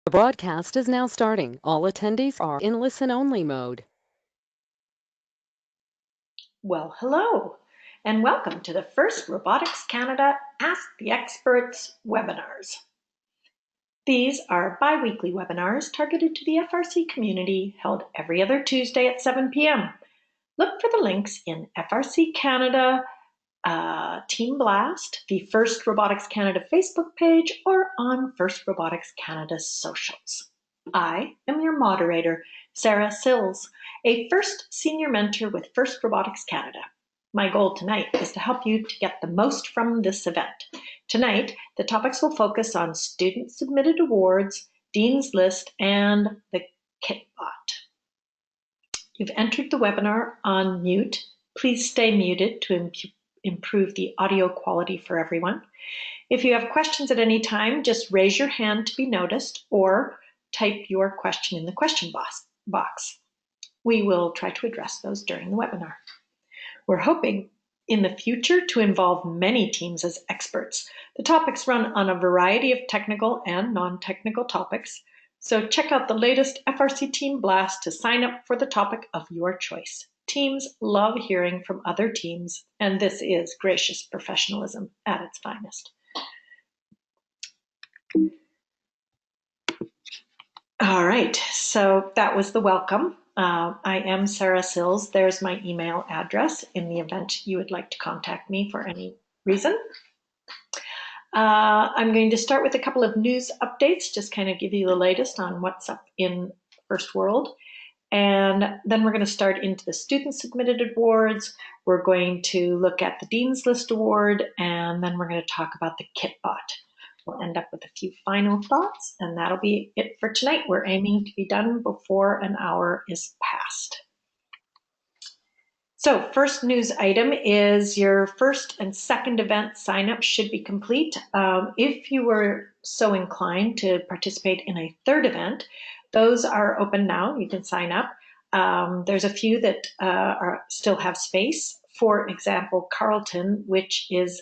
The broadcast is now starting. All attendees are in listen-only mode. Well, hello, and welcome to the FIRST Robotics Canada Ask the Experts webinars. These are bi-weekly webinars targeted to the FRC community, held every other Tuesday at 7 p.m. Look for the links in FRC Canada Team Blast, the FIRST Robotics Canada Facebook page, or on FIRST Robotics Canada's socials. I am your moderator, Sarah Sills, a FIRST Senior Mentor with FIRST Robotics Canada. My goal tonight is to help you to get the most from this event. Tonight, the topics will focus on student-submitted awards, Dean's List, and the Kitbot. You've entered the webinar on mute. Please stay muted to improve the audio quality for everyone. If you have questions at any time, just raise your hand to be noticed or type your question in the question box. We will try to address those during the webinar. We're hoping in the future to involve many teams as experts. The topics run on a variety of technical and non-technical topics, so check out the latest FRC Team Blast to sign up for the topic of your choice. Teams love hearing from other teams, and this is gracious professionalism at its finest. All right, so that was the welcome. I am Sarah Sills. There's my email address in the event you would like to contact me for any reason. I'm going to start with a couple of news updates, just kind of give you the latest on what's up in FIRST World. And then we're going to start into the student-submitted awards. We're going to look at the Dean's List Award, and then we're going to talk about the Kitbot. We'll end up with a few final thoughts, and that'll be it for tonight. We're aiming to be done before an hour is past. So first news item is your first and second event sign-up should be complete. If you were so inclined to participate in a third event, those are open now. You can sign up. There's a few that still have space. For example, Carleton, which is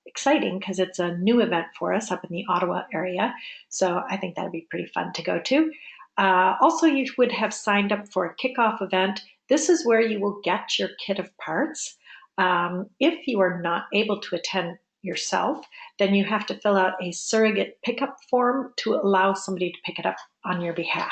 exciting because it's a new event for us up in the Ottawa area. So I think that'd be pretty fun to go to. Also, you would have signed up for a kickoff event. This is where you will get your kit of parts. If you are not able to attend yourself, then you have to fill out a surrogate pickup form to allow somebody to pick it up on your behalf.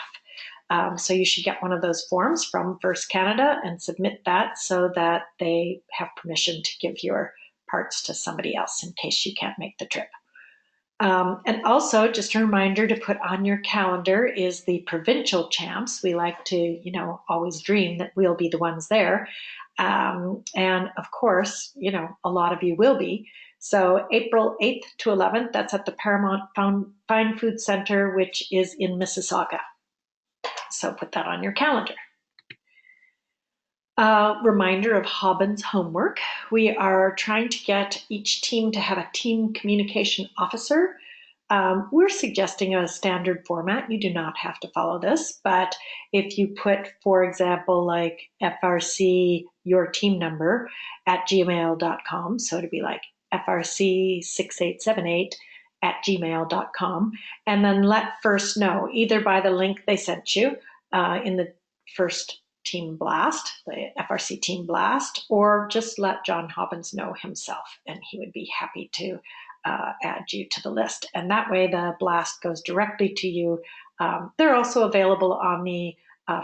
So you should get one of those forms from FIRST Canada and submit that so that they have permission to give your parts to somebody else in case you can't make the trip. And also, just a reminder to put on your calendar is the provincial champs. We like to, always dream that we'll be the ones there. And of course, a lot of you will be. So April 8th to 11th, that's at the Paramount Fine Food Center, which is in Mississauga. So put that on your calendar. Reminder of Hobbins homework. We are trying to get each team to have a team communication officer. We're suggesting a standard format. You do not have to follow this, but if you put, for example, like FRC, your team number at gmail.com, so it'd be like FRC6878 at gmail.com, and then let FIRST know, either by the link they sent you in the FIRST Team Blast, the FRC Team Blast, or just let John Hobbins know himself, and he would be happy to add you to the list. And that way the blast goes directly to you. They're also available on the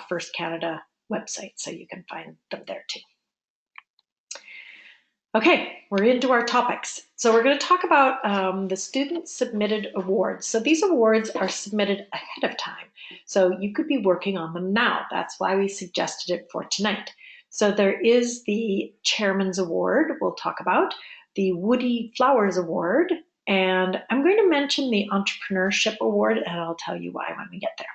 FIRST Canada website, so you can find them there too. Okay, we're into our topics. So we're going to talk about the student-submitted awards. So these awards are submitted ahead of time. So you could be working on them now. That's why we suggested it for tonight. So there is the Chairman's Award we'll talk about, the Woodie Flowers Award, and I'm going to mention the Entrepreneurship Award, and I'll tell you why when we get there.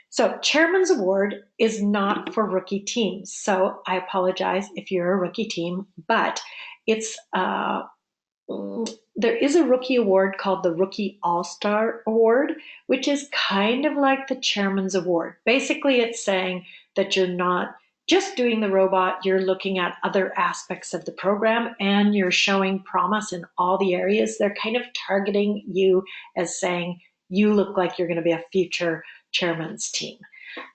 So Chairman's Award is not for rookie teams. So I apologize if you're a rookie team, but it's there is a rookie award called the Rookie All-Star Award, which is kind of like the Chairman's Award. Basically, it's saying that you're not just doing the robot, you're looking at other aspects of the program and you're showing promise in all the areas. They're kind of targeting you as saying, you look like you're going to be a future chairman's team.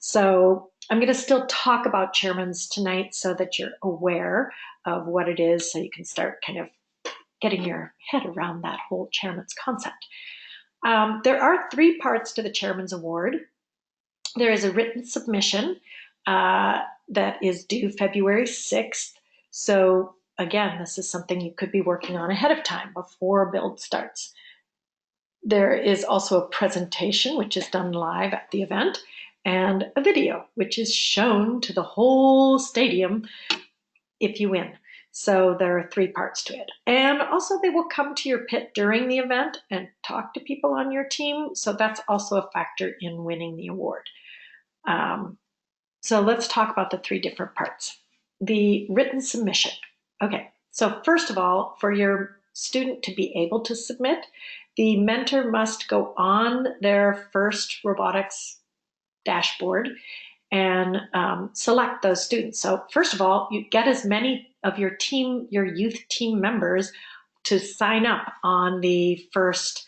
So I'm going to still talk about chairmans tonight so that you're aware of what it is, so you can start kind of getting your head around that whole chairman's concept. There are 3 parts to the Chairman's Award. There is a written submission that is due February 6th. So again, this is something you could be working on ahead of time before build starts. There is also a presentation, which is done live at the event, and a video, which is shown to the whole stadium if you win. So there are 3 parts to it. And also they will come to your pit during the event and talk to people on your team. So that's also a factor in winning the award. So let's talk about the 3 different parts. The written submission. Okay, so first of all, for your student to be able to submit, the mentor must go on their FIRST Robotics dashboard and select those students. So first of all, you get as many of your team, your youth team members, to sign up on the FIRST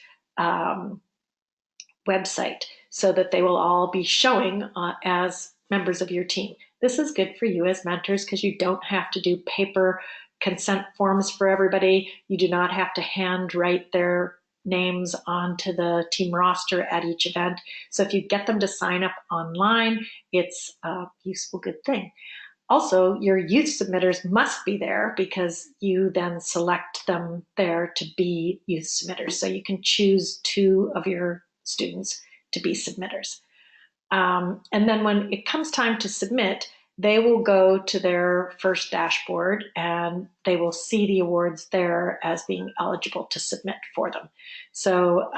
website so that they will all be showing as members of your team. This is good for you as mentors because you don't have to do paper consent forms for everybody. You do not have to handwrite their names onto the team roster at each event. So if you get them to sign up online, it's a useful, good thing. Also, your youth submitters must be there because you then select them there to be youth submitters. So you can choose 2 of your students to be submitters. And then when it comes time to submit, they will go to their FIRST dashboard and they will see the awards there as being eligible to submit for them. So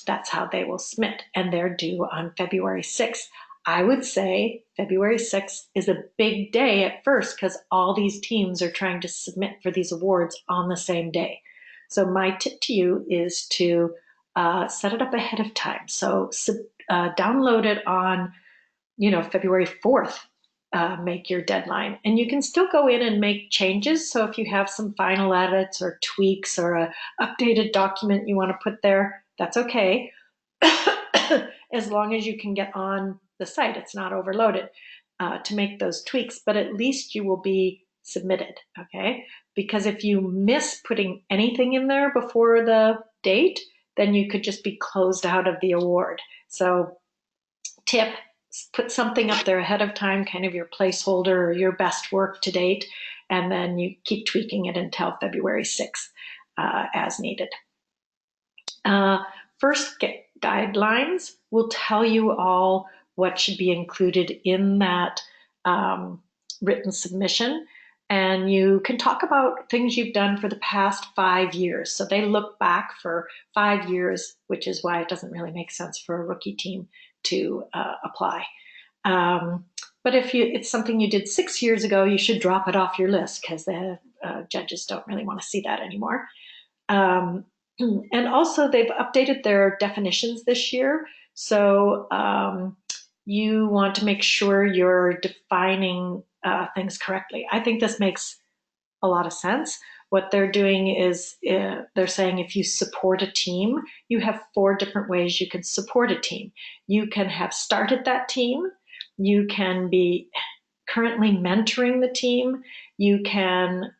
that's how they will submit, and they're due on February 6th. I would say February 6th is a big day at FIRST because all these teams are trying to submit for these awards on the same day. So my tip to you is to set it up ahead of time. So download it on, February 4th. Make your deadline, and you can still go in and make changes. So if you have some final edits or tweaks or a updated document you want to put there, that's okay. As long as you can get on the site, it's not overloaded to make those tweaks, but at least you will be submitted, okay? Because if you miss putting anything in there before the date, then you could just be closed out of the award. So tip, put something up there ahead of time, kind of your placeholder or your best work to date, and then you keep tweaking it until February 6th as needed. FIRST guidelines will tell you all what should be included in that written submission. And you can talk about things you've done for the past 5 years. So they look back for 5 years, which is why it doesn't really make sense for a rookie team to apply. But if it's something you did 6 years ago, you should drop it off your list because the judges don't really want to see that anymore. And also they've updated their definitions this year. So you want to make sure you're defining things correctly. I think this makes a lot of sense. What they're doing is they're saying if you support a team, you have 4 different ways you can support a team. You can have started that team. You can be currently mentoring the team. You can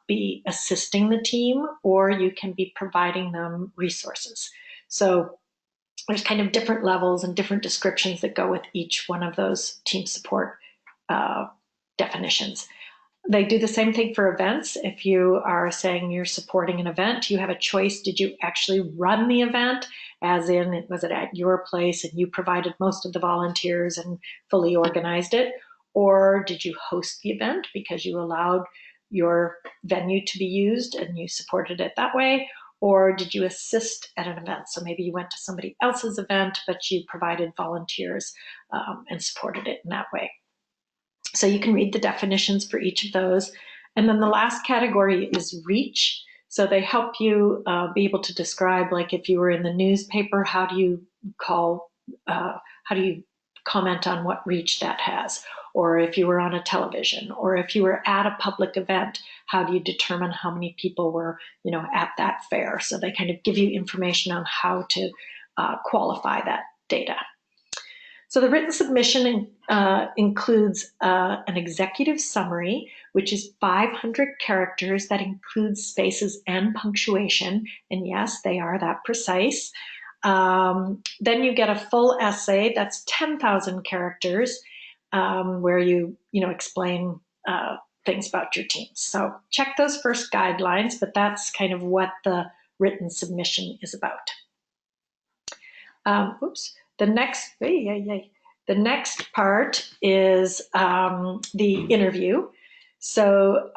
be assisting the team, or you can be providing them resources. So there's kind of different levels and different descriptions that go with each one of those team support definitions. They do the same thing for events. If you are saying you're supporting an event, you have a choice. Did you actually run the event? As in, was it at your place and you provided most of the volunteers and fully organized it? Or did you host the event because you allowed your venue to be used and you supported it that way? Or did you assist at an event? So maybe you went to somebody else's event, but you provided volunteers and supported it in that way. So you can read the definitions for each of those. And then the last category is reach. So they help you be able to describe, like if you were in the newspaper, how do you comment on what reach that has? Or if you were on a television, or if you were at a public event, how do you determine how many people were, at that fair? So they kind of give you information on how to qualify that data. So the written submission includes an executive summary, which is 500 characters that includes spaces and punctuation. And yes, they are that precise. Then you get a full essay that's 10,000 characters, where you explain things about your team. So check those first guidelines, but that's kind of what the written submission is about. The next part is the interview. So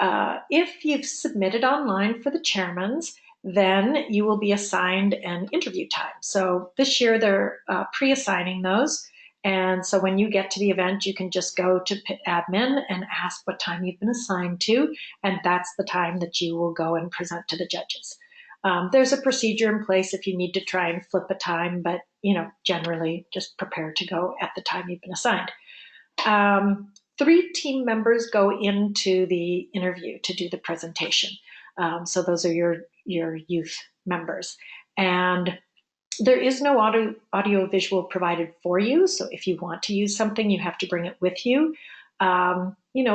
if you've submitted online for the Chairmans, then you will be assigned an interview time. So this year they're pre-assigning those. And so when you get to the event, you can just go to admin and ask what time you've been assigned to, and that's the time that you will go and present to the judges. There's a procedure in place if you need to try and flip a time, but generally just prepare to go at the time you've been assigned. 3 team members go into the interview to do the presentation. So those are your youth members. And there is no audio visual provided for you. So if you want to use something, you have to bring it with you.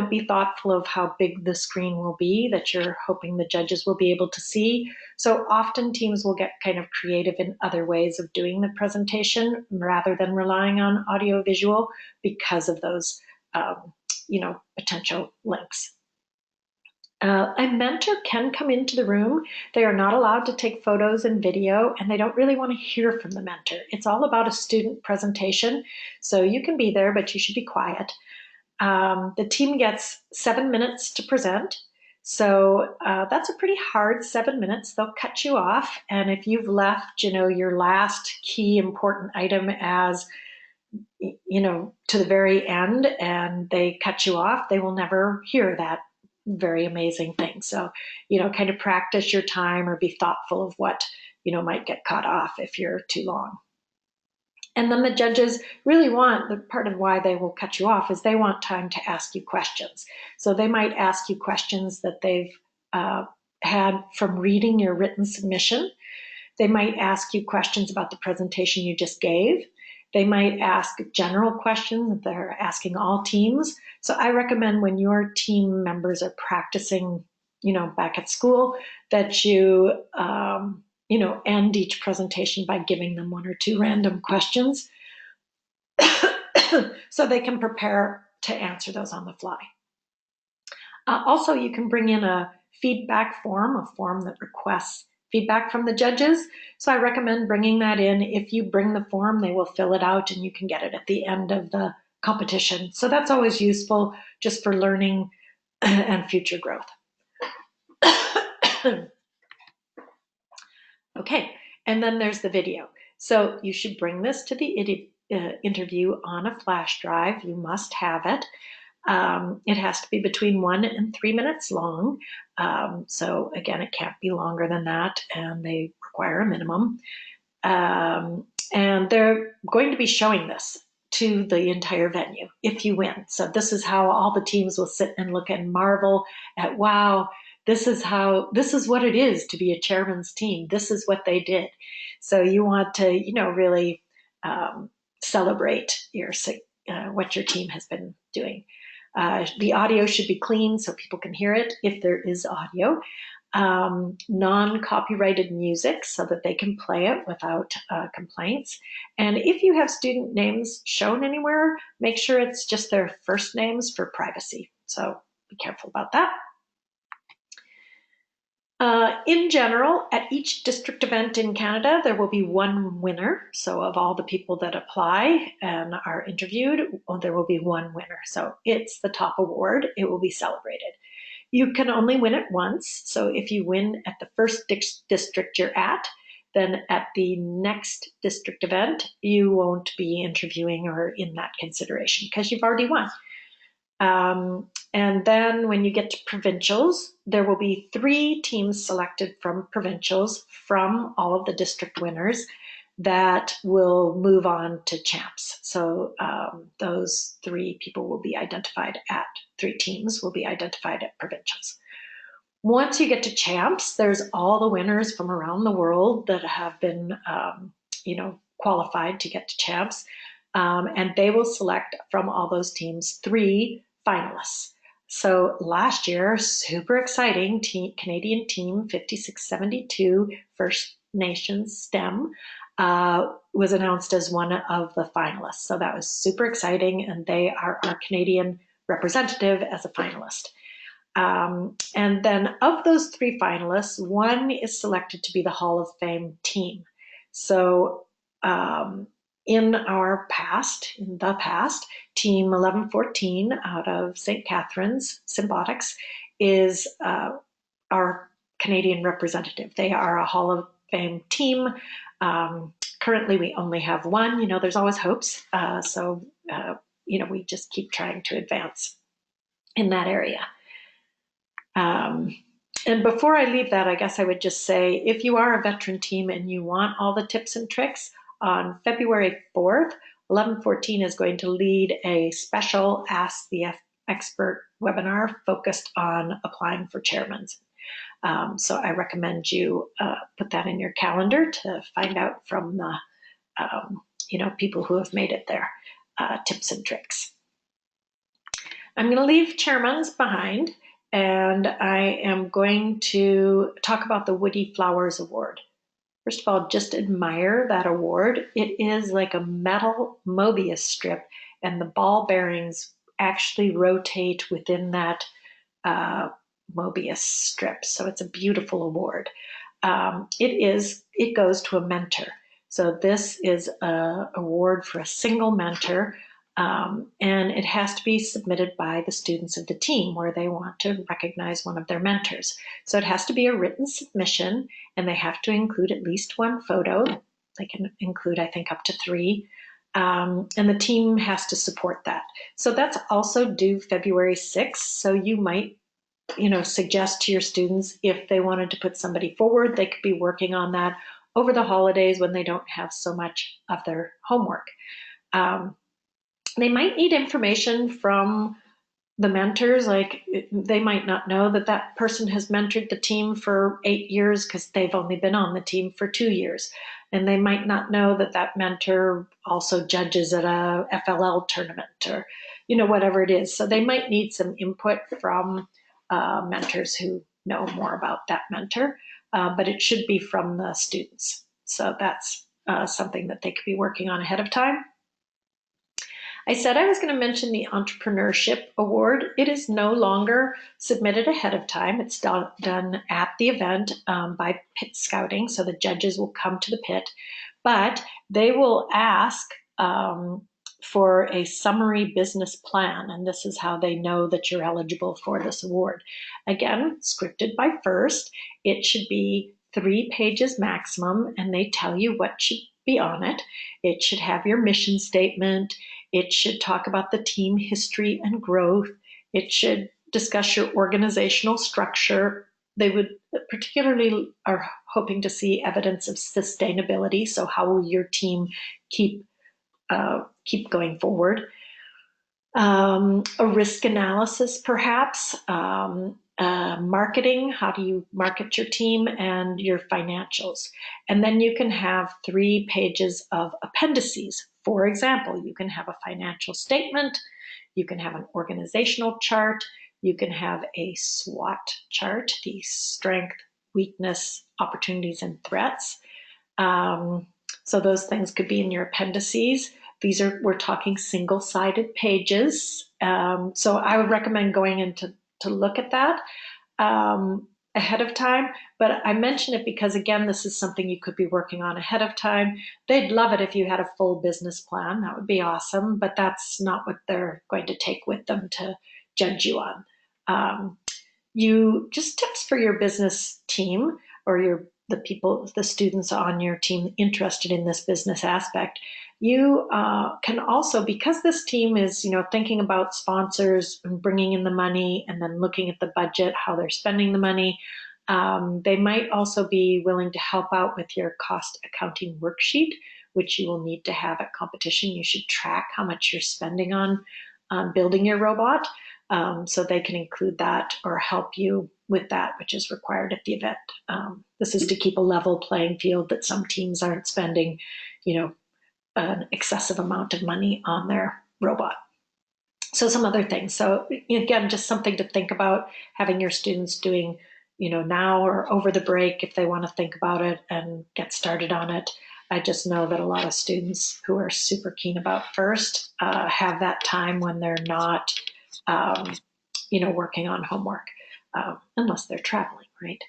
Be thoughtful of how big the screen will be that you're hoping the judges will be able to see. So often teams will get kind of creative in other ways of doing the presentation rather than relying on audio visual because of those, potential links. A mentor can come into the room. They are not allowed to take photos and video, and they don't really want to hear from the mentor. It's all about a student presentation. So you can be there, but you should be quiet. The team gets 7 minutes to present. So that's a pretty hard 7 minutes. They'll cut you off. And if you've left, your last key important item as, to the very end and they cut you off, they will never hear that very amazing thing. So, kind of practice your time or be thoughtful of what, might get cut off if you're too long. And then the judges really want, the part of why they will cut you off is they want time to ask you questions. So they might ask you questions that they've had from reading your written submission. They might ask you questions about the presentation you just gave. They might ask general questions that they're asking all teams. So I recommend when your team members are practicing, back at school, that you, end each presentation by giving them 1 or 2 random questions so they can prepare to answer those on the fly. Also, you can bring in a feedback form, a form that requests feedback from the judges. So I recommend bringing that in. If you bring the form, they will fill it out and you can get it at the end of the competition. So that's always useful just for learning and future growth. Okay, and then there's the video. So you should bring this to the interview on a flash drive. You must have it. It has to be between 1 and 3 minutes long. So again, it can't be longer than that, and they require a minimum. And they're going to be showing this to the entire venue if you win. So this is how all the teams will sit and look and marvel at, wow, this is what it is to be a chairman's team. This is what they did. So you want to, really celebrate what your team has been doing. The audio should be clean so people can hear it if there is audio. Non-copyrighted music so that they can play it without complaints. And if you have student names shown anywhere, make sure it's just their first names for privacy. So be careful about that. In general, at each district event in Canada, there will be 1 winner. So of all the people that apply and are interviewed, there will be 1 winner. So it's the top award. It will be celebrated. You can only win it once. So if you win at the first district you're at, then at the next district event, you won't be interviewing or in that consideration because you've already won. And then when you get to provincials, there will be 3 teams selected from provincials from all of the district winners that will move on to champs. So those 3 people will be identified at 3 teams will be identified at provincials. Once you get to champs, there's all the winners from around the world that have been, qualified to get to champs. And they will select from all those teams 3 finalists. So last year, super exciting, Canadian team 5672 First Nations STEM was announced as one of the finalists. So that was super exciting, and they are our Canadian representative as a finalist. And then of those 3 finalists, 1 is selected to be the Hall of Fame team. So in the past, Team 1114 out of St. Catharines, Symbotics, is our Canadian representative. They are a Hall of Fame team. Currently, we only have 1. You know, there's always hopes. You know, we just keep trying to advance in that area. And before I leave that, I guess I would just say, if you are a veteran team and you want all the tips and tricks, on February 4th, 1114 is going to lead a special Ask the Expert webinar focused on applying for Charimans. So I recommend you put that in your calendar to find out from the you know, people who have made it there, tips and tricks. I'm going to leave Charimans behind, and I am going to talk about the Woodie Flowers Award. First of all, just admire that award. It is like a metal Mobius strip, and the ball bearings actually rotate within that Mobius strip. So it's a beautiful award. It goes to a mentor. So this is an award for a single mentor, and it has to be submitted by the students of the team where they want to recognize one of their mentors. So it has to be a written submission, and they have to include at least 1 photo. They can include, I think, up to 3. And the team has to support that. So that's also due February 6th. So you might, you know, suggest to your students, if they wanted to put somebody forward, they could be working on that over the holidays when they don't have so much of their homework. They might need information from the mentors, like they might not know that that person has mentored the team for 8 years because they've only been on the team for 2 years. And they might not know that that mentor also judges at a FLL tournament, or, you know, whatever it is. So they might need some input from mentors who know more about that mentor, but it should be from the students. So that's something that they could be working on ahead of time. I said I was going to mention the Entrepreneurship Award. It is no longer submitted ahead of time. It's done at the event by pit scouting, so the judges will come to the pit, but they will ask for a summary business plan, and this is how they know that you're eligible for this award. Again, scripted by FIRST. It should be 3 pages maximum, and they tell you what should be on it. It should have your mission statement. It should talk about the team history and growth. It should discuss your organizational structure. They would particularly are hoping to see evidence of sustainability. So how will your team keep going forward? A risk analysis, perhaps. Marketing, how do you market your team, and your financials. And then you can have 3 pages of appendices. For example, you can have a financial statement, you can have an organizational chart, you can have a SWOT chart, the strength, weakness, opportunities, and threats. So those things could be in your appendices. We're talking single-sided pages. So I would recommend going into to look at that ahead of time. But I mention it because, again, this is something you could be working on ahead of time. They'd love it if you had a full business plan. That would be awesome, but that's not what they're going to take with them to judge you on. Just tips for your business team, or the students on your team interested in this business aspect. You can also, because this team is, thinking about sponsors and bringing in the money and then looking at the budget, how they're spending the money, they might also be willing to help out with your cost accounting worksheet, which you will need to have at competition. You should track how much you're spending on building your robot, so they can include that or help you with that, which is required at the event. This is to keep a level playing field, that some teams aren't spending, an excessive amount of money on their robot. So some other things. So again, just something to think about, having your students doing, now or over the break if they want to think about it and get started on it. I just know that a lot of students who are super keen about FIRST have that time when they're not, working on homework, unless they're traveling, right?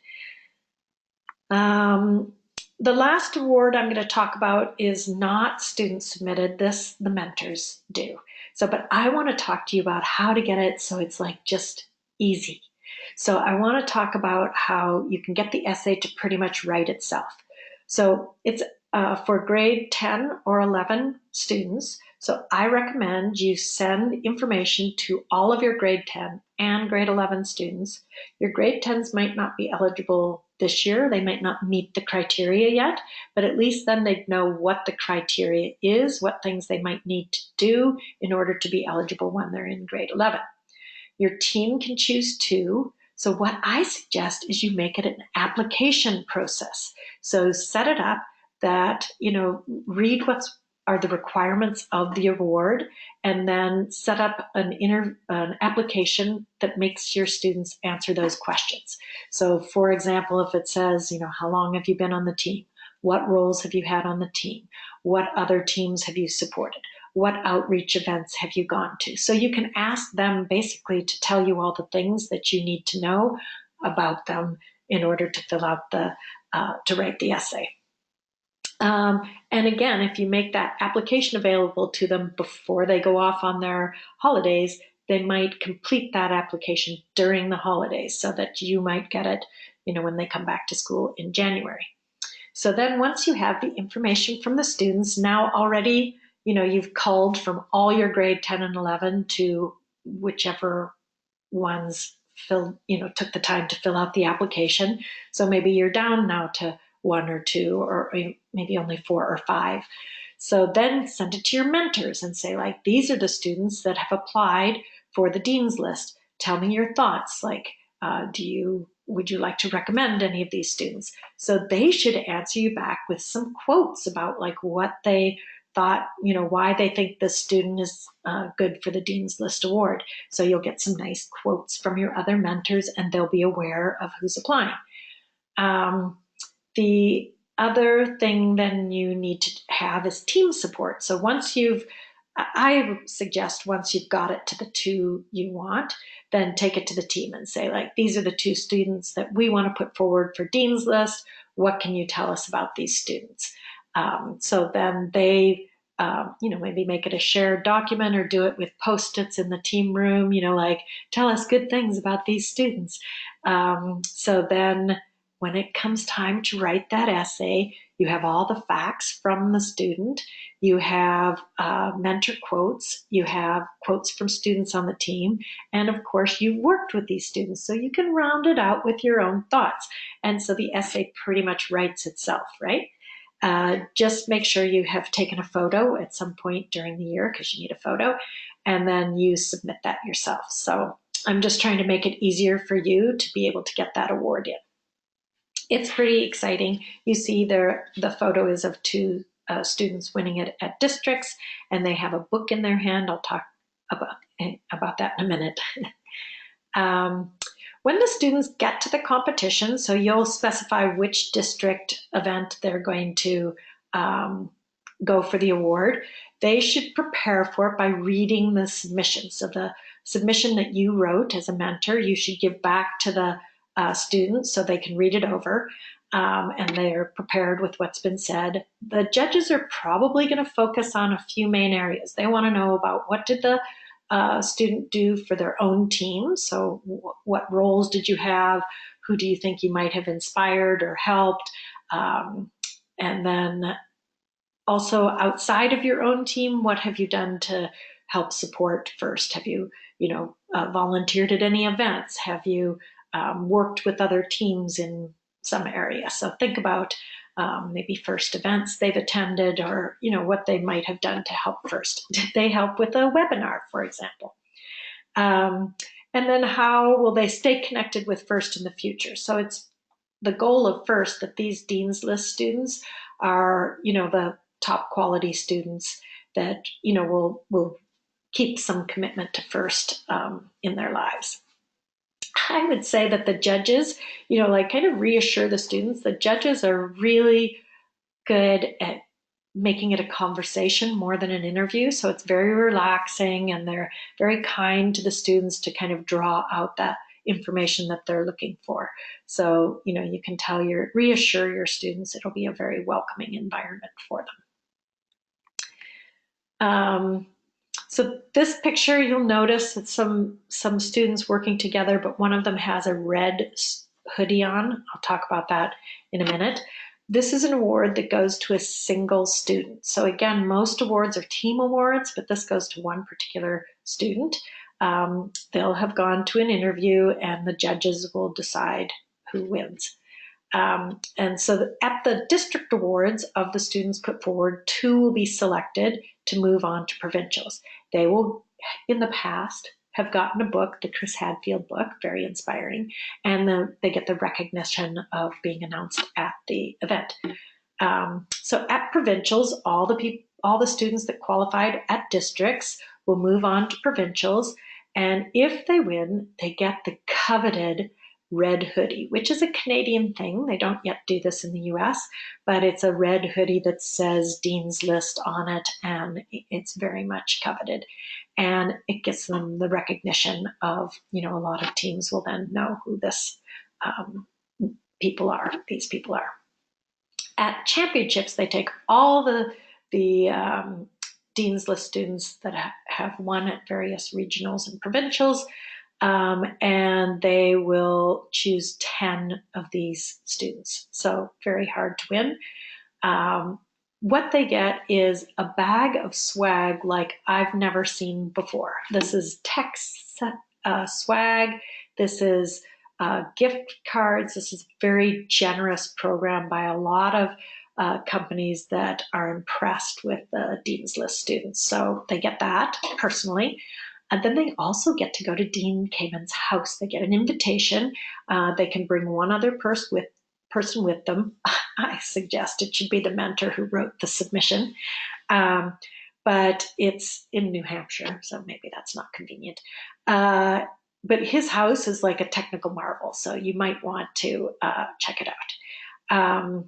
The last award I'm going to talk about is not student submitted. This the mentors do. So, but I want to talk to you about how to get it so it's like just easy. So I want to talk about how you can get the essay to pretty much write itself. So it's for grade 10 or 11 students. So I recommend you send information to all of your grade 10 and grade 11 students. Your grade 10s might not be eligible this year. They might not meet the criteria yet, but at least then they'd know what the criteria is, what things they might need to do in order to be eligible when they're in grade 11. Your team can choose two. So what I suggest is you make it an application process. So set it up that, read what are the requirements of the award, and then set up an application that makes your students answer those questions. So for example, if it says, how long have you been on the team? What roles have you had on the team? What other teams have you supported? What outreach events have you gone to? So you can ask them basically to tell you all the things that you need to know about them in order to fill out to write the essay. And again, if you make that application available to them before they go off on their holidays, they might complete that application during the holidays so that you might get it, when they come back to school in January. So then once you have the information from the students, now already, you've culled from all your grade 10 and 11 to whichever ones took the time to fill out the application. So maybe you're down now to 1 or 2, or maybe only 4 or 5. So then send it to your mentors and say, like, these are the students that have applied for the Dean's List. Tell me your thoughts. Like, would you like to recommend any of these students? So they should answer you back with some quotes about like what they thought, why they think this student is good for the Dean's List Award. So you'll get some nice quotes from your other mentors and they'll be aware of who's applying. The other thing then you need to have is team support. So I suggest once you've got it to the 2 you want, then take it to the team and say, like, these are the 2 students that we want to put forward for Dean's List. What can you tell us about these students? So then they, maybe make it a shared document or do it with Post-its in the team room, like, tell us good things about these students. So then when it comes time to write that essay, you have all the facts from the student, you have mentor quotes, you have quotes from students on the team, and of course you've worked with these students, so you can round it out with your own thoughts. And so the essay pretty much writes itself, right? Just make sure you have taken a photo at some point during the year, because you need a photo, and then you submit that yourself. So I'm just trying to make it easier for you to be able to get that award in. It's pretty exciting. You see there, the photo is of 2 students winning it at districts, and they have a book in their hand. I'll talk about that in a minute. When the students get to the competition, so you'll specify which district event they're going to go for the award, they should prepare for it by reading the submission. So the submission that you wrote as a mentor, you should give back to the students so they can read it over, and they're prepared with what's been said. The judges are probably going to focus on a few main areas. They want to know about what did the student do for their own team. So what roles did you have? Who do you think you might have inspired or helped? And then also outside of your own team, what have you done to help support FIRST? Have you, volunteered at any events? Have you worked with other teams in some area? So think about maybe FIRST events they've attended, or what they might have done to help FIRST. Did they help with a webinar, for example? And then how will they stay connected with FIRST in the future? So it's the goal of FIRST that these Dean's List students are, the top quality students that, will keep some commitment to FIRST in their lives. I would say that the judges, kind of reassure the students. The judges are really good at making it a conversation more than an interview. So it's very relaxing, and they're very kind to the students to kind of draw out that information that they're looking for. So, you can reassure your students it'll be a very welcoming environment for them. So this picture, you'll notice that some students working together, but one of them has a red hoodie on. I'll talk about that in a minute. This is an award that goes to a single student. So again, most awards are team awards, but this goes to one particular student. They'll have gone to an interview, and the judges will decide who wins. And so at the district awards of the students put forward, 2 will be selected to move on to provincials. They will, in the past, have gotten a book, the Chris Hadfield book, very inspiring, and they get the recognition of being announced at the event. So at provincials, all the students that qualified at districts will move on to provincials, and if they win, they get the coveted red hoodie, which is a Canadian thing. They don't yet do this in the US, but it's a red hoodie that says Dean's List on it, and it's very much coveted. And it gets them the recognition of, a lot of teams will then know who these people are. At championships, they take all the Dean's List students that have won at various regionals and provincials, and they will choose 10 of these students. So very hard to win. What they get is a bag of swag like I've never seen before. This is tech swag. This is gift cards. This is a very generous program by a lot of companies that are impressed with the Dean's List students. So they get that personally. And then they also get to go to Dean Kamen's house. They get an invitation. They can bring one other person with them. I suggest it should be the mentor who wrote the submission. But it's in New Hampshire, so maybe that's not convenient. But his house is like a technical marvel, so you might want to check it out.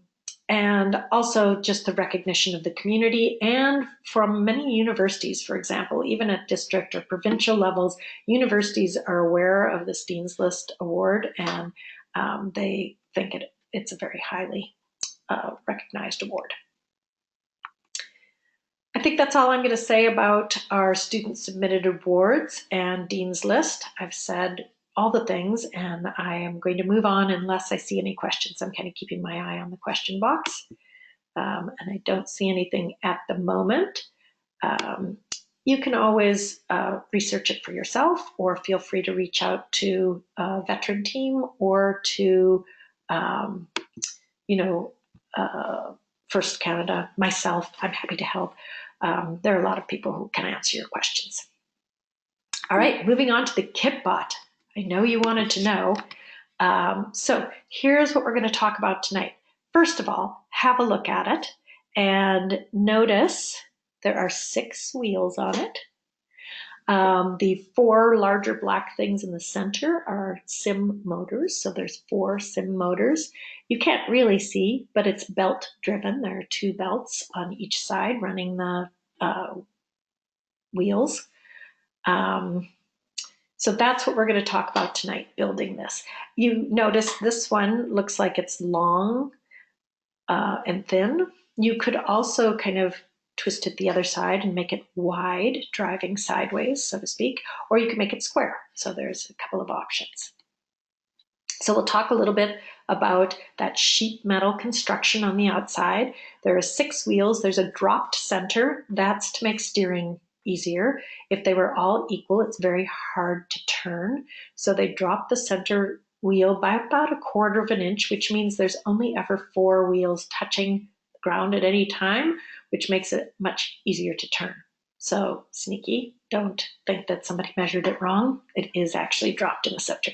And also just the recognition of the community, and from many universities, for example, even at district or provincial levels, universities are aware of this Dean's List award, and they think it's a very highly recognized award. I think that's all I'm going to say about our student submitted awards and Dean's List. I've said all the things, and I am going to move on unless I see any questions. I'm kind of keeping my eye on the question box, and I don't see anything at the moment. You can always research it for yourself, or feel free to reach out to a veteran team or to, FIRST Canada, myself. I'm happy to help. There are a lot of people who can answer your questions. All right, moving on to the Kitbot. I know you wanted to know. So here's what we're going to talk about tonight. First of all, have a look at it and notice there are 6 wheels on it. The 4 larger black things in the center are sim motors. So there's 4 sim motors. You can't really see, but it's belt driven. There are 2 belts on each side running the wheels. So that's what we're going to talk about tonight, building this. You notice this one looks like it's long and thin. You could also kind of twist it the other side and make it wide, driving sideways, so to speak, or you can make it square. So there's a couple of options. So we'll talk a little bit about that sheet metal construction on the outside. There are 6 wheels. There's a dropped center. That's to make steering easier. If they were all equal, it's very hard to turn. So they drop the center wheel by about 1/4 of an inch, which means there's only ever 4 wheels touching the ground at any time, which makes it much easier to turn. So sneaky, don't think that somebody measured it wrong. It is actually dropped in the center.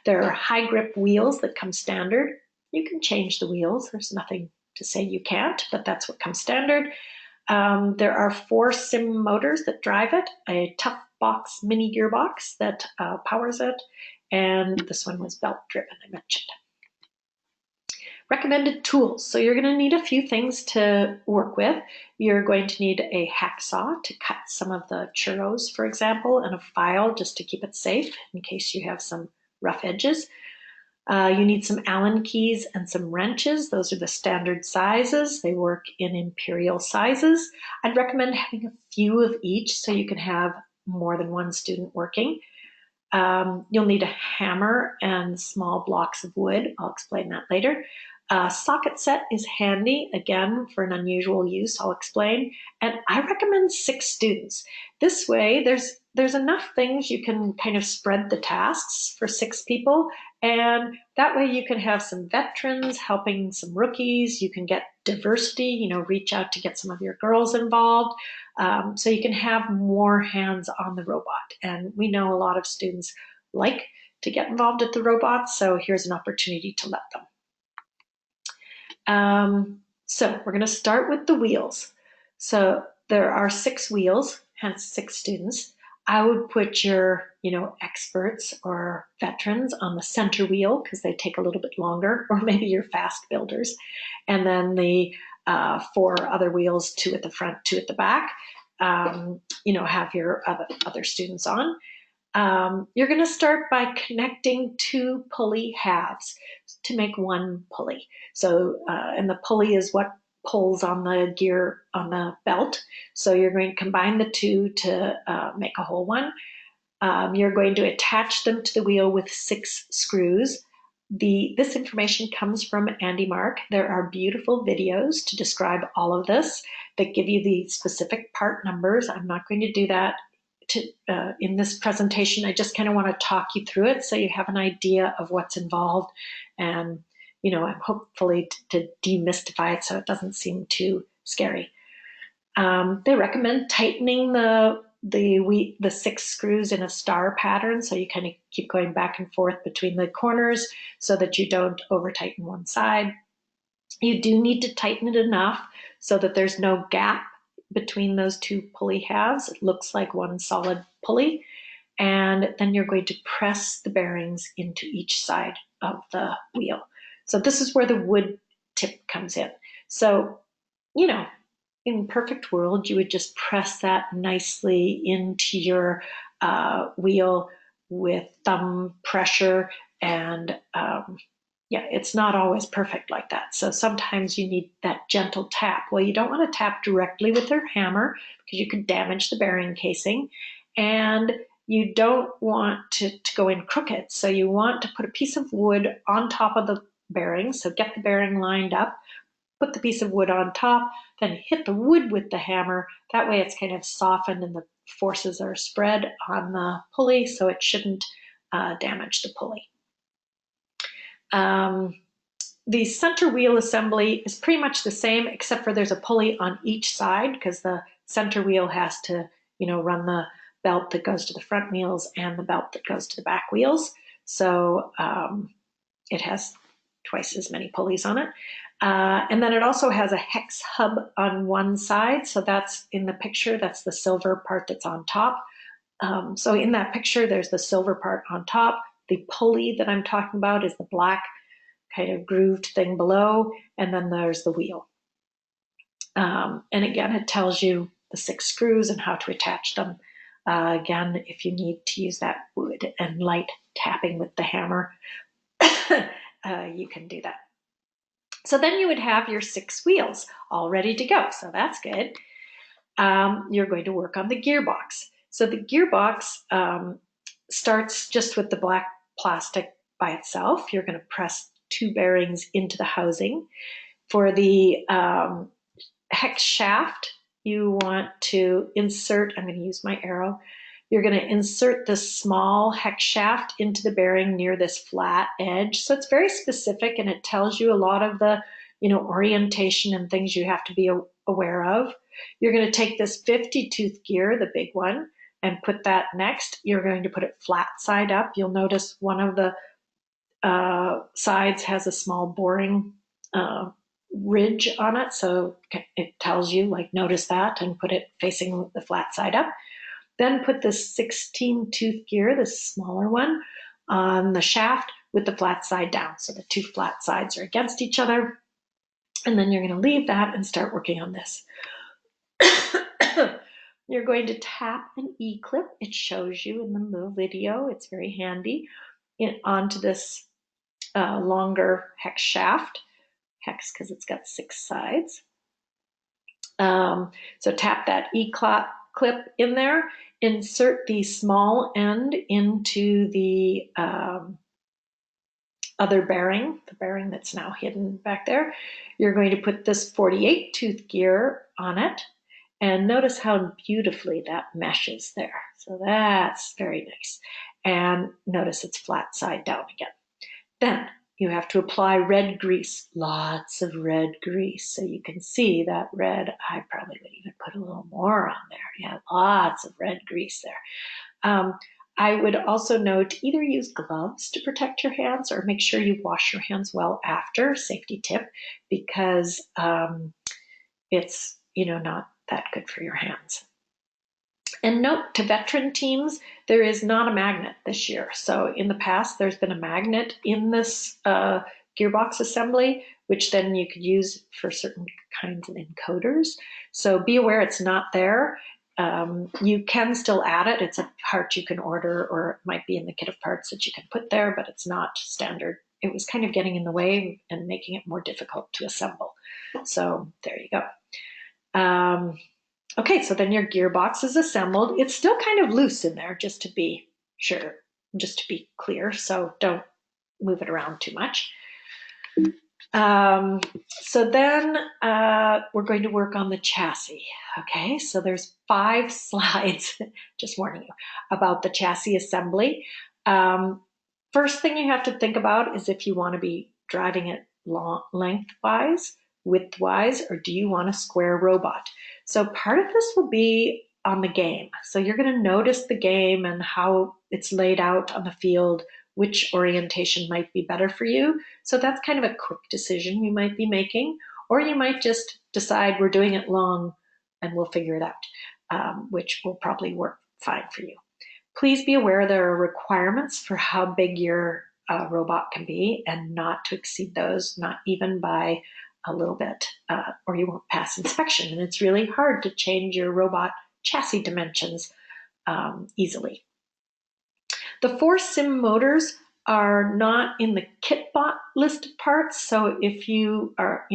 There are high grip wheels that come standard. You can change the wheels. There's nothing to say you can't, but that's what comes standard. There are 4 sim motors that drive it, a tough box mini gearbox that powers it, and this one was belt driven, I mentioned. Recommended tools. So you're going to need a few things to work with. You're going to need a hacksaw to cut some of the churros, for example, and a file just to keep it safe in case you have some rough edges. You need some Allen keys and some wrenches. Those are the standard sizes. They work in imperial sizes. I'd recommend having a few of each so you can have more than one student working. You'll need a hammer and small blocks of wood. I'll explain that later. Socket set is handy, again, for an unusual use, I'll explain. And I recommend 6 students. This way, there's enough things you can kind of spread the tasks for 6 people. And that way you can have some veterans helping some rookies. You can get diversity, reach out to get some of your girls involved. So you can have more hands on the robot. And we know a lot of students like to get involved at the robots, so here's an opportunity to let them. So we're going to start with the wheels. So there are 6 wheels, hence 6 students. I would put your, experts or veterans on the center wheel because they take a little bit longer, or maybe your fast builders. And then the 4 other wheels, 2 at the front, 2 at the back, have your other students on. You're going to start by connecting 2 pulley halves to make 1 pulley. So, and the pulley is what pulls on the gear on the belt. So you're going to combine the 2 to make a whole one. You're going to attach them to the wheel with 6 screws. This information comes from Andy Mark. There are beautiful videos to describe all of this that give you the specific part numbers. I'm not going to do that in this presentation. I just kind of want to talk you through it so you have an idea of what's involved, and I'm hopefully to demystify it so it doesn't seem too scary. They recommend tightening the 6 screws in a star pattern, so you kind of keep going back and forth between the corners so that you don't over tighten one side. You do need to tighten it enough so that there's no gap between those 2 pulley halves. It looks like one solid pulley. And then you're going to press the bearings into each side of the wheel. So this is where the wood tip comes in. So, in perfect world, you would just press that nicely into your wheel with thumb pressure. And it's not always perfect like that. So sometimes you need that gentle tap. Well, you don't want to tap directly with your hammer because you could damage the bearing casing. And you don't want to go in crooked. So you want to put a piece of wood on top of the bearing. So get the bearing lined up, put the piece of wood on top, then hit the wood with the hammer. That way it's kind of softened and the forces are spread on the pulley, so it shouldn't damage the pulley. The center wheel assembly is pretty much the same, except for there's a pulley on each side because the center wheel has to, run the belt that goes to the front wheels and the belt that goes to the back wheels. So it has twice as many pulleys on it. And then it also has a hex hub on one side. So that's in the picture, that's the silver part that's on top. So in that picture, there's the silver part on top. The pulley that I'm talking about is the black kind of grooved thing below, and then there's the wheel. And again, it tells you the 6 screws and how to attach them. Again, if you need to use that wood and light tapping with the hammer, you can do that. So then you would have your 6 wheels all ready to go. So that's good. You're going to work on the gearbox. So the gearbox starts just with the black plastic by itself. You're going to press 2 bearings into the housing. For the hex shaft, you want to insert, I'm going to use my arrow, you're going to insert this small hex shaft into the bearing near this flat edge. So it's very specific and it tells you a lot of the orientation and things you have to be aware of. You're going to take this 50 tooth gear, the big one, and put that next. You're going to put it flat side up. You'll notice one of the sides has a small boring ridge on it, so it tells you, like, notice that and put it facing the flat side up. Then put the 16 tooth gear, the smaller one, on the shaft with the flat side down. So the two flat sides are against each other. And then you're going to leave that and start working on this. You're going to tap an E-clip. It shows you in the little video. It's very handy. Onto this longer hex shaft. Hex because it's got 6 sides. So tap that E-clip in there. Insert the small end into the other bearing, the bearing that's now hidden back there. You're going to put this 48 tooth gear on it, and notice how beautifully that meshes there. So that's very nice. And notice it's flat side down again. Then you have to apply red grease, lots of red grease. So you can see that red, I probably would even put a little more on there. Yeah, lots of red grease there. I would also note, either use gloves to protect your hands or make sure you wash your hands well after, safety tip, because it's, not that good for your hands. And note to veteran teams, there is not a magnet this year. So in the past, there's been a magnet in this Gearbox Assembly, which then you could use for certain kinds of encoders. So be aware it's not there. You can still add it. It's a part you can order, or it might be in the kit of parts that you can put there, but it's not standard. It was kind of getting in the way and making it more difficult to assemble. So there you go. Okay, so then your gearbox is assembled. It's still kind of loose in there, just to be sure, just to be clear, so don't move it around too much. So then we're going to work on the chassis. Okay, so there's 5 slides, just warning you, about the chassis assembly. First thing you have to think about is if you want to be driving it lengthwise, widthwise, or do you want a square robot? So part of this will be on the game. So you're going to notice the game and how it's laid out on the field, which orientation might be better for you. So that's kind of a quick decision you might be making, or you might just decide we're doing it long and we'll figure it out, which will probably work fine for you. Please be aware there are requirements for how big your robot can be, and not to exceed those, not even by a little bit, or you won't pass inspection. And it's really hard to change your robot chassis dimensions easily. The 4 sim motors are not in the Kitbot list of parts. So if you are,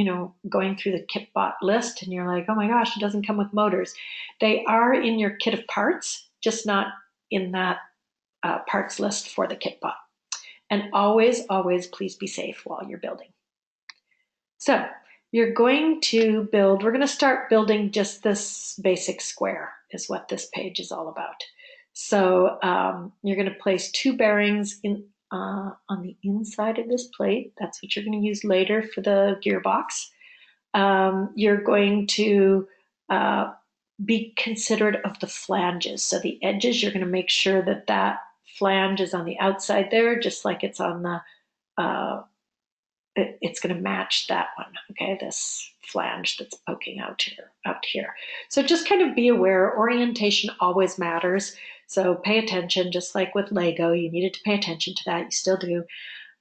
going through the Kitbot list and you're like, oh my gosh, it doesn't come with motors, they are in your kit of parts, just not in that parts list for the Kitbot. And always, always, please be safe while you're building. So you're going to build, we're going to start building just this basic square is what this page is all about. So you're going to place 2 bearings on the inside of this plate. That's what you're going to use later for the gearbox. You're going to be considerate of the flanges. So the edges, you're going to make sure that that flange is on the outside there, just like it's on the it's going to match that one, okay, this flange that's poking out here. So just kind of be aware, orientation always matters, so pay attention, just like with Lego, you needed to pay attention to that, you still do.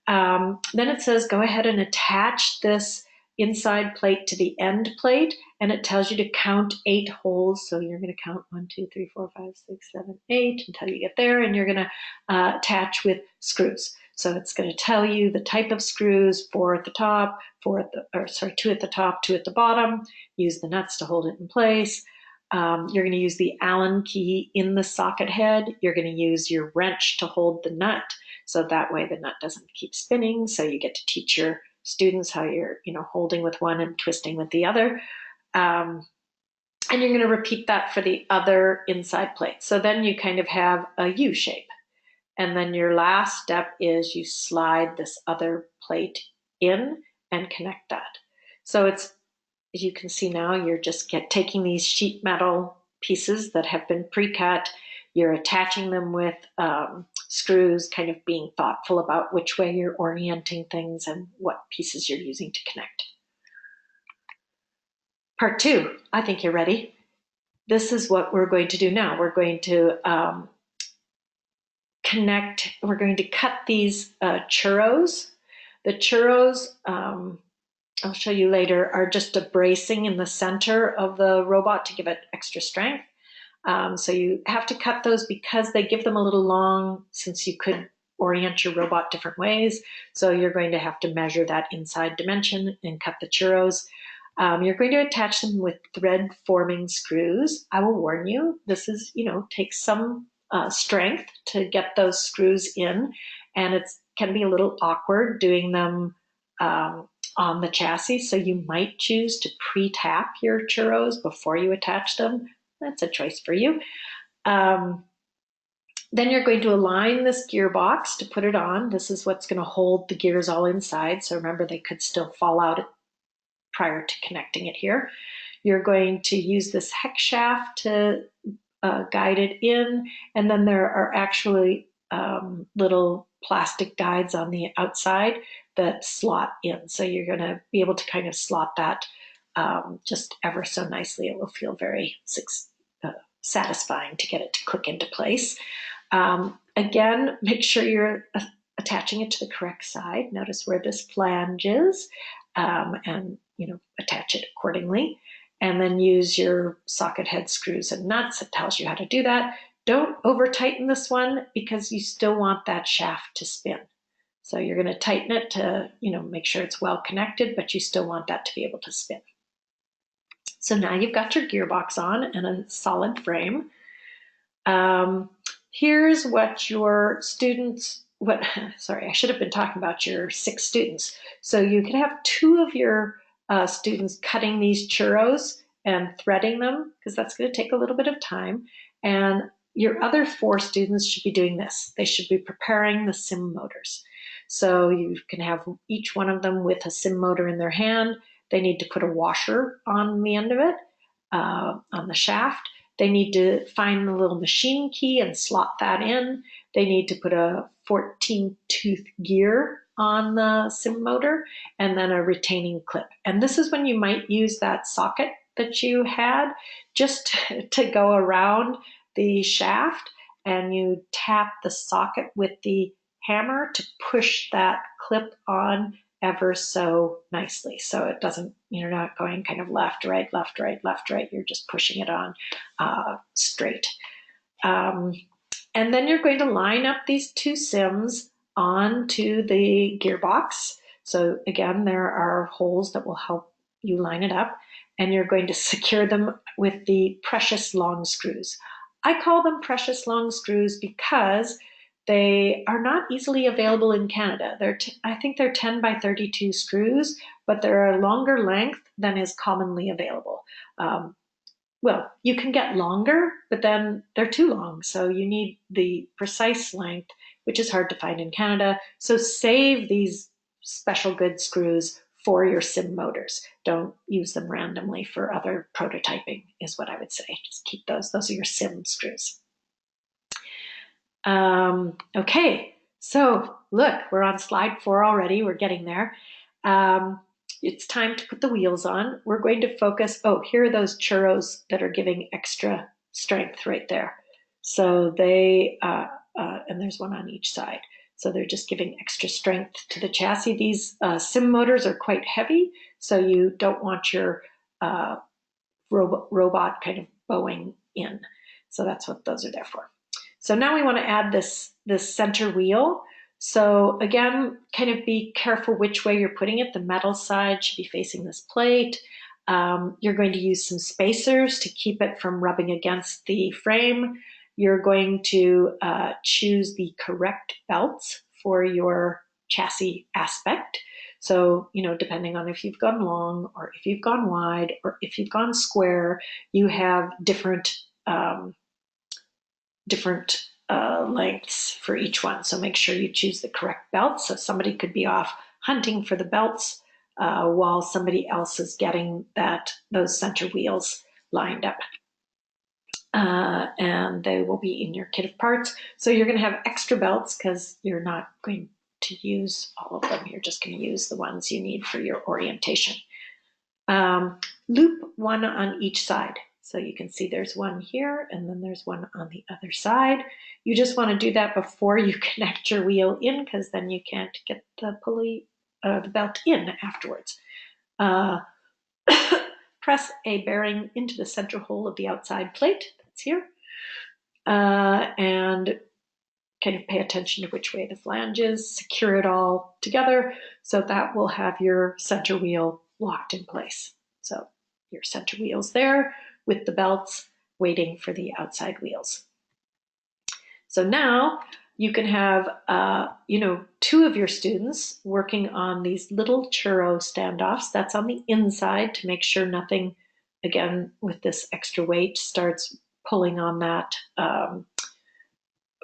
Then it says go ahead and attach this inside plate to the end plate, and it tells you to count 8 holes, so you're going to count 1, 2, 3, 4, 5, 6, 7, 8 until you get there, and you're going to attach with screws. So it's going to tell you the type of screws, 4 at the top, 2 at the top, 2 at the bottom. Use the nuts to hold it in place. You're going to use the Allen key in the socket head. You're going to use your wrench to hold the nut, so that way the nut doesn't keep spinning. So you get to teach your students how you're, holding with one and twisting with the other. And you're going to repeat that for the other inside plate. So then you kind of have a U shape. And then your last step is you slide this other plate in and connect that. So it's, as you can see now, you're just taking these sheet metal pieces that have been pre-cut, you're attaching them with screws, kind of being thoughtful about which way you're orienting things and what pieces you're using to connect. Part two, I think you're ready. This is what we're going to do now. We're going to we're going to cut these churros. The churros, I'll show you later, are just a bracing in the center of the robot to give it extra strength. So you have to cut those because they give them a little long, since you could orient your robot different ways. So you're going to have to measure that inside dimension and cut the churros. You're going to attach them with thread forming screws. I will warn you, this is, takes some strength to get those screws in, and it can be a little awkward doing them on the chassis. So you might choose to pre-tap your churros before you attach them. That's a choice for you. Then you're going to align this gearbox to put it on. This is what's going to hold the gears all inside. So remember, they could still fall out prior to connecting it here. You're going to use this hex shaft to guide it in, and then there are actually little plastic guides on the outside that slot in. So you're going to be able to kind of slot that just ever so nicely. It will feel very satisfying to get it to click into place. Again, make sure you're attaching it to the correct side. Notice where this flange is, and attach it accordingly. And then use your socket head screws and nuts. It tells you how to do that. Don't over tighten this one because you still want that shaft to spin. So you're going to tighten it to make sure it's well connected, but you still want that to be able to spin. So now you've got your gearbox on and a solid frame. Here's what your students, sorry, I should have been talking about your 6 students. So you could have 2 of your students cutting these churros and threading them, because that's going to take a little bit of time. And your other 4 students should be doing this. They should be preparing the sim motors. So you can have each one of them with a sim motor in their hand. They need to put a washer on the end of it, on the shaft. They need to find the little machine key and slot that in. They need to put a 14-tooth gear on the sim motor, and then a retaining clip. And this is when you might use that socket that you had just to go around the shaft, and you tap the socket with the hammer to push that clip on ever so nicely. So it doesn't, you're not going kind of left, right, left, right, left, right. You're just pushing it on straight. And then you're going to line up these 2 sims onto the gearbox. So again, there are holes that will help you line it up, and you're going to secure them with the precious long screws. I call them precious long screws because they are not easily available in Canada. I think they're 10 by 32 screws, but they're a longer length than is commonly available. Well, you can get longer, but then they're too long. So you need the precise length, which is hard to find in Canada. So save these special good screws for your sim motors. Don't use them randomly for other prototyping, is what I would say. Just keep those. Those are your sim screws. Okay, so look, we're on slide 4 already. We're getting there. It's time to put the wheels on. We're going to focus, here are those churros that are giving extra strength right there. So they, and there's one on each side. So they're just giving extra strength to the chassis. These sim motors are quite heavy, so you don't want your robot kind of bowing in. So that's what those are there for. So now we want to add this center wheel. So again, kind of be careful which way you're putting it. The metal side should be facing this plate. You're going to use some spacers to keep it from rubbing against the frame. You're going to choose the correct belts for your chassis aspect. So, depending on if you've gone long or if you've gone wide or if you've gone square, you have different lengths for each one. So make sure you choose the correct belt. So somebody could be off hunting for the belts while somebody else is getting those center wheels lined up. And they will be in your kit of parts. So you're going to have extra belts because you're not going to use all of them. You're just going to use the ones you need for your orientation. Loop one on each side. So you can see there's one here and then there's one on the other side. You just want to do that before you connect your wheel in, because then you can't get the pulley, the belt in afterwards. Press a bearing into the center hole of the outside plate, that's here, and kind of pay attention to which way the flange is, secure it all together, so that will have your center wheel locked in place. So your center wheel's there with the belts waiting for the outside wheels. So now you can have, two of your students working on these little churro standoffs. That's on the inside to make sure nothing, again, with this extra weight, starts pulling on that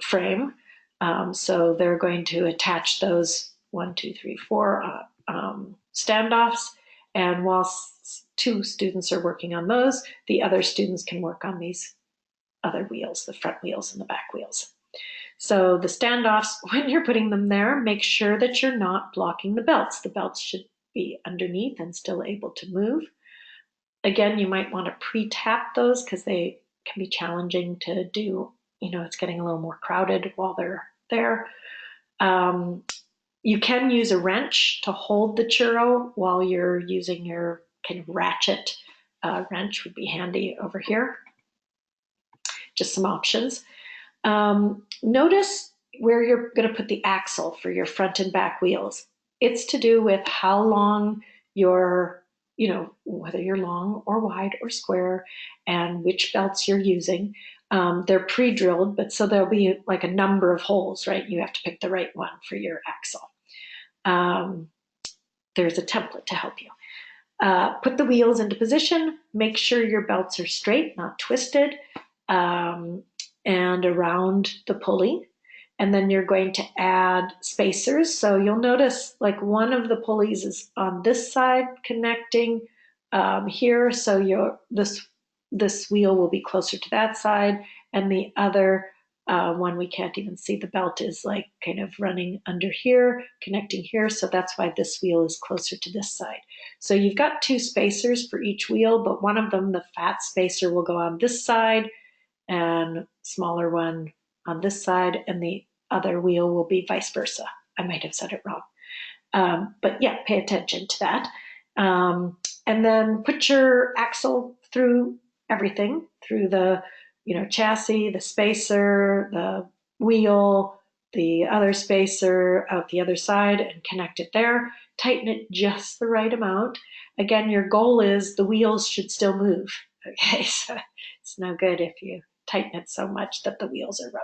frame. So they're going to attach those 1, 2, 3, 4 standoffs. And whilst 2 students are working on those, the other students can work on these other wheels, the front wheels and the back wheels. So the standoffs, when you're putting them there, make sure that you're not blocking the belts. The belts should be underneath and still able to move. Again, you might want to pre-tap those because they can be challenging to do. It's getting a little more crowded while they're there. You can use a wrench to hold the churro while you're using your kind of ratchet. Wrench would be handy over here. Just some options. Notice where you're going to put the axle for your front and back wheels. It's to do with how long your, whether you're long or wide or square, and which belts you're using. They're pre-drilled, but so there'll be like a number of holes, right? You have to pick the right one for your axle. There's a template to help you. Put the wheels into position. Make sure your belts are straight, not twisted, and around the pulley. And then you're going to add spacers. So you'll notice like one of the pulleys is on this side connecting here. So this wheel will be closer to that side, and the other one we can't even see. The belt is like kind of running under here, connecting here. So that's why this wheel is closer to this side. So you've got 2 spacers for each wheel, but one of them, the fat spacer, will go on this side, and smaller one on this side, and the other wheel will be vice versa. I might have said it wrong. But yeah, pay attention to that. And then put your axle through everything, through the chassis, the spacer, the wheel, the other spacer out the other side, and connect it there. Tighten it just the right amount. Again, your goal is the wheels should still move. Okay, so it's no good if you tighten it so much that the wheels are rubbing.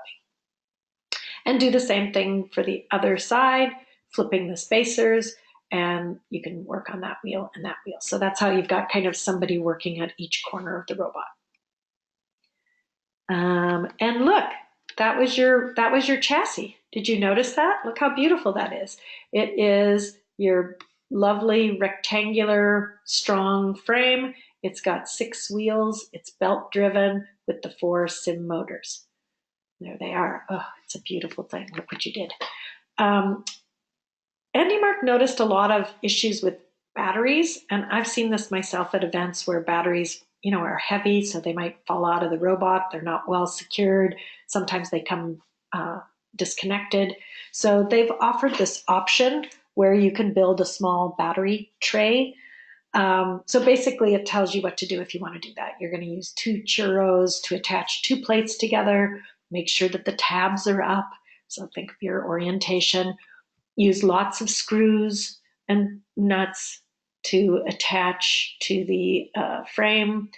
And do the same thing for the other side, flipping the spacers, and you can work on that wheel and that wheel. So that's how you've got kind of somebody working at each corner of the robot. And look, that was your chassis. Did you notice that? Look how beautiful that is. It is your lovely rectangular, strong frame. It's got 6 wheels. It's belt driven with the 4 sim motors. There they are. Oh, it's a beautiful thing. Look what you did. Andy Mark noticed a lot of issues with batteries, and I've seen this myself at events where batteries, are heavy, so they might fall out of the robot. They're not well secured. Sometimes they come disconnected. So they've offered this option where you can build a small battery tray. So basically it tells you what to do if you want to do that. You're going to use 2 churros to attach 2 plates together. Make sure that the tabs are up. So think of your orientation. Use lots of screws and nuts to attach to the frame.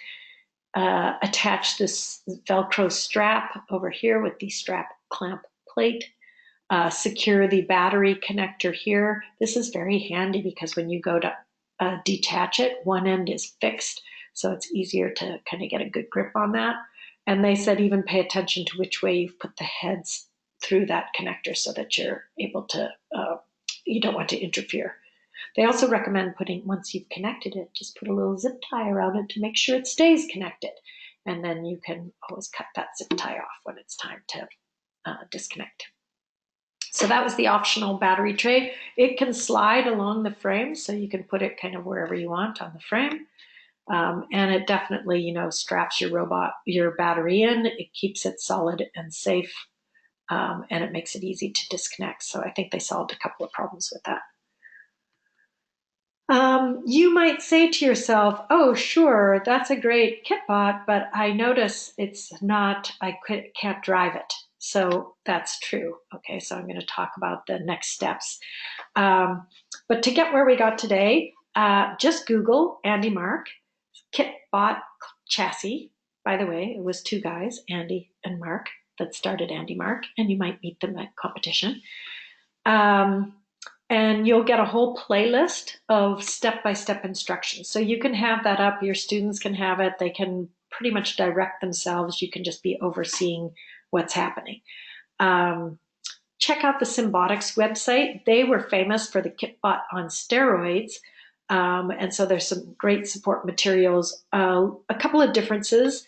Attach this Velcro strap over here with the strap clamp plate. Secure the battery connector here. This is very handy because when you go to detach it, one end is fixed, so it's easier to kind of get a good grip on that. And they said even pay attention to which way you've put the heads through that connector so that you're able to, you don't want to interfere. They also recommend putting, once you've connected it, just put a little zip tie around it to make sure it stays connected. And then you can always cut that zip tie off when it's time to disconnect. So that was the optional battery tray. It can slide along the frame, so you can put it kind of wherever you want on the frame. And it definitely, straps your battery in. It keeps it solid and safe, and it makes it easy to disconnect. So I think they solved a couple of problems with that. You might say to yourself, oh, sure, that's a great Kitbot, but I notice I can't drive it. So that's true. Okay, so I'm going to talk about the next steps. But to get where we got today, just Google Andy Mark, Kitbot chassis. By the way, it was two guys, Andy and Mark, that started Andy Mark, and you might meet them at competition. And you'll get a whole playlist of step-by-step instructions. So you can have that up, your students can have it, they can pretty much direct themselves, you can just be overseeing what's happening. Check out the Symbotics website. They were famous for the Kitbot on steroids, and so there's some great support materials. A couple of differences,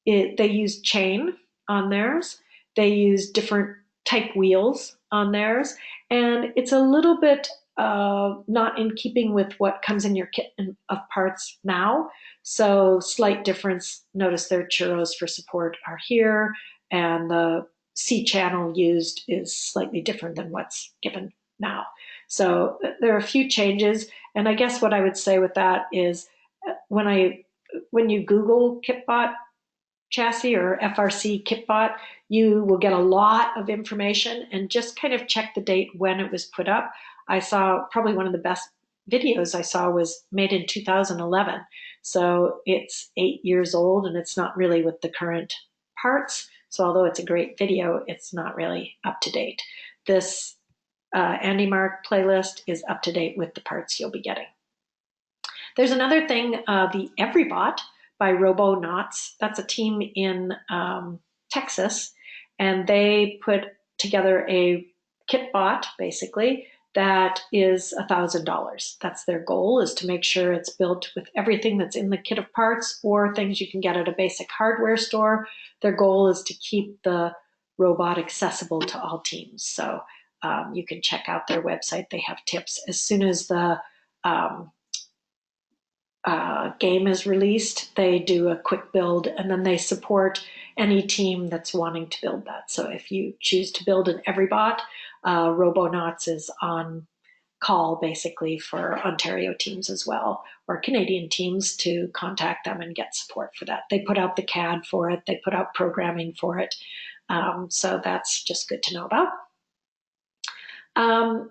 they use chain on theirs, they use different type wheels on theirs, and it's a little bit not in keeping with what comes in your kit of parts now. So slight difference. Notice their churros for support are here, and the C channel used is slightly different than what's given now. So there are a few changes, and I guess what I would say with that is when you Google Kitbot chassis or FRC Kitbot, you will get a lot of information, and just kind of check the date when it was put up. I saw probably one of the best videos I saw was made in 2011. So it's 8 years old, and it's not really with the current parts. So although it's a great video, it's not really up to date. This Andy Mark playlist is up to date with the parts you'll be getting. There's another thing, the Everybot by Robonauts. That's a team in Texas, and they put together a Kitbot, basically, that is $1,000. That's their goal, is to make sure it's built with everything that's in the kit of parts or things you can get at a basic hardware store. Their goal is to keep the robot accessible to all teams. So you can check out their website. They have tips. As soon as the game is released, they do a quick build, and then they support any team that's wanting to build that. So if you choose to build an Everybot, Robonauts is on call basically for Ontario teams as well, or Canadian teams, to contact them and get support for that. They put out the CAD for it, they put out programming for it. So that's just good to know about.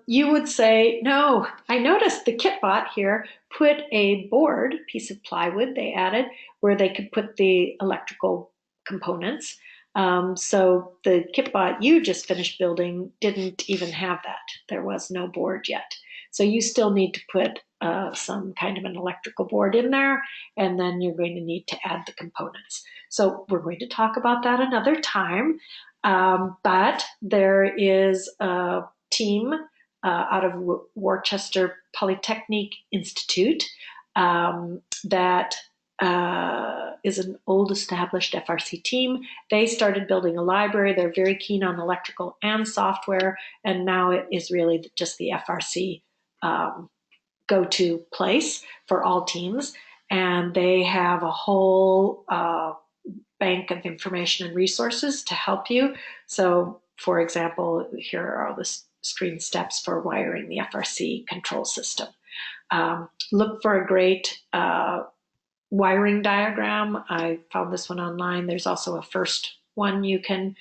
You would say, no, I noticed the Kitbot here put a board, piece of plywood they added, where they could put the electrical components. So the Kitbot you just finished building didn't even have that. There was no board yet. So you still need to put some kind of an electrical board in there, and then you're going to need to add the components. So we're going to talk about that another time. But there is a team out of Worcester Polytechnic Institute that is an old established FRC team. They started building a library. They're very keen on electrical and software, and now it is really just the FRC go-to place for all teams. And they have a whole bank of information and resources to help you. So, for example, here are all the screen steps for wiring the FRC control system. Look for a great wiring diagram. I found this one online. There's also a FIRST one you can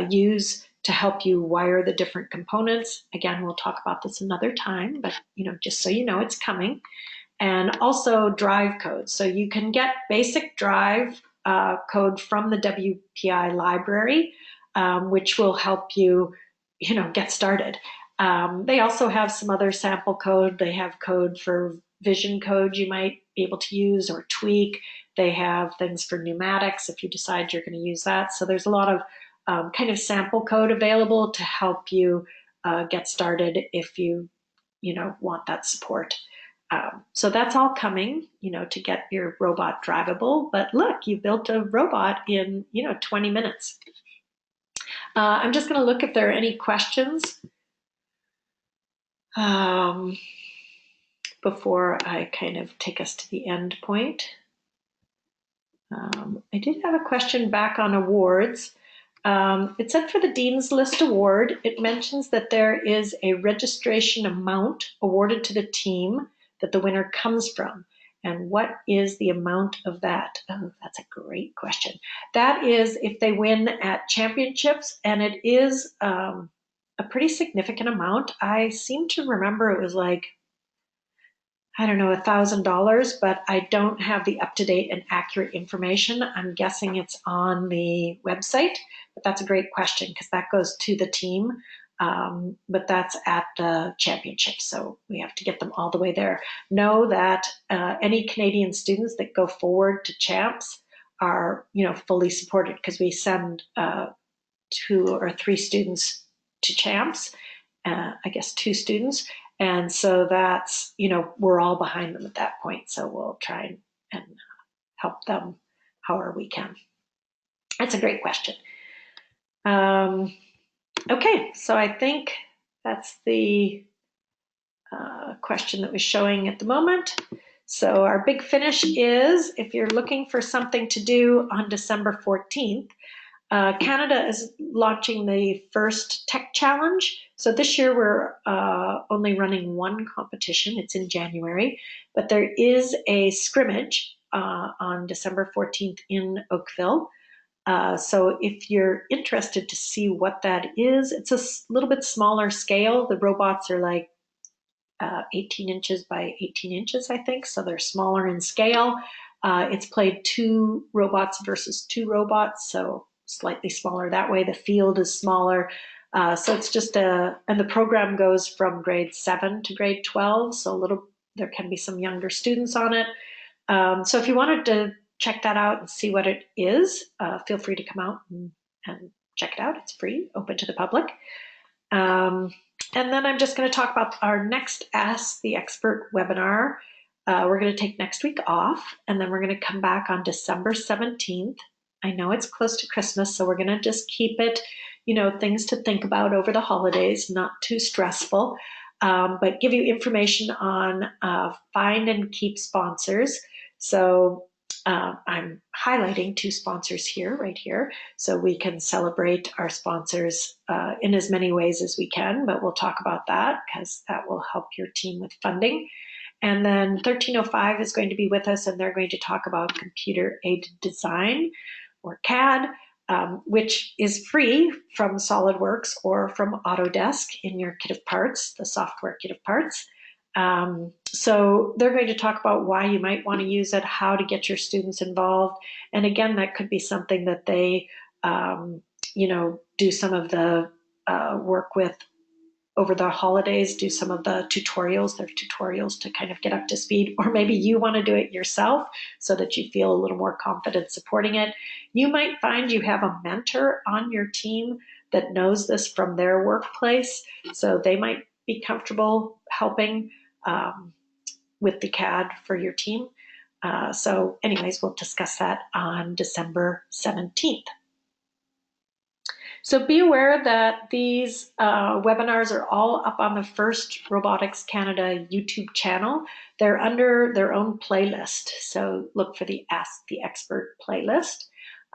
use to help you wire the different components. Again, we'll talk about this another time, but just so you know, it's coming. And also drive code. So you can get basic drive code from the WPI library, which will help you, get started. They also have some other sample code. They have code for vision code you might be able to use or tweak. They have things for pneumatics if you decide you're going to use that. So there's a lot of kind of sample code available to help you get started if you, want that support. So that's all coming, to get your robot drivable. But look, you built a robot in, 20 minutes. I'm just going to look if there are any questions before I kind of take us to the end point. I did have a question back on awards. It said for the Dean's List Award, it mentions that there is a registration amount awarded to the team that the winner comes from. And what is the amount of that? Oh, that's a great question. That is if they win at championships, and it is a pretty significant amount. I seem to remember it was like, I don't know, $1,000, but I don't have the up-to-date and accurate information. I'm guessing it's on the website, but that's a great question because that goes to the team, but that's at the championship, so we have to get them all the way there. Know that any Canadian students that go forward to champs are, fully supported because we send 2 or 3 students to champs, I guess 2 students. And so that's, we're all behind them at that point. So we'll try and help them however we can. That's a great question. Okay, so I think that's the question that was showing at the moment. So our big finish is, if you're looking for something to do on December 14th, Canada is launching the FIRST Tech Challenge. So this year we're only running one competition. It's in January, but there is a scrimmage on December 14th in Oakville. So if you're interested to see what that is, it's a little bit smaller scale. The robots are like 18 inches by 18 inches, I think. So they're smaller in scale. It's played 2 robots versus 2 robots. So slightly smaller that way. The field is smaller. So it's just and the program goes from grade 7 to grade 12. So there can be some younger students on it. So if you wanted to check that out and see what it is, feel free to come out and check it out. It's free, open to the public. And then I'm just going to talk about our next Ask the Expert webinar. We're going to take next week off, and then we're going to come back on December 17th. I know it's close to Christmas, so we're going to just keep it, things to think about over the holidays, not too stressful, but give you information on find and keep sponsors. So I'm highlighting 2 sponsors right here, so we can celebrate our sponsors in as many ways as we can, but we'll talk about that because that will help your team with funding. And then 1305 is going to be with us, and they're going to talk about computer-aided design, or CAD, which is free from SolidWorks or from Autodesk in your kit of parts, the software kit of parts. So they're going to talk about why you might want to use it, how to get your students involved. And again, that could be something that they, do some of the work with over the holidays, do some of the tutorials. There are tutorials to kind of get up to speed, or maybe you want to do it yourself so that you feel a little more confident supporting it. You might find you have a mentor on your team that knows this from their workplace, so they might be comfortable helping with the CAD for your team. So anyways, we'll discuss that on December 17th. So be aware that these webinars are all up on the FIRST Robotics Canada YouTube channel. They're under their own playlist. So look for the Ask the Expert playlist.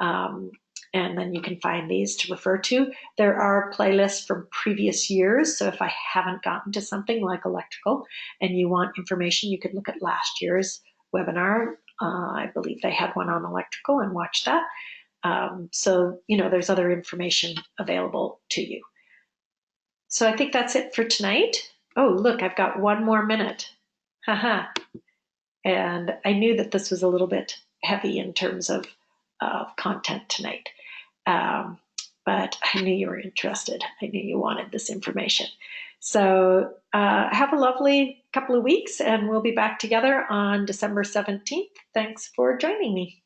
And then you can find these to refer to. There are playlists from previous years. So if I haven't gotten to something like electrical and you want information, you could look at last year's webinar. I believe they had one on electrical, and watch that. So, there's other information available to you. So I think that's it for tonight. Oh, look, I've got 1 more minute. Haha. And I knew that this was a little bit heavy in terms of content tonight. But I knew you were interested. I knew you wanted this information. So have a lovely couple of weeks, and we'll be back together on December 17th. Thanks for joining me.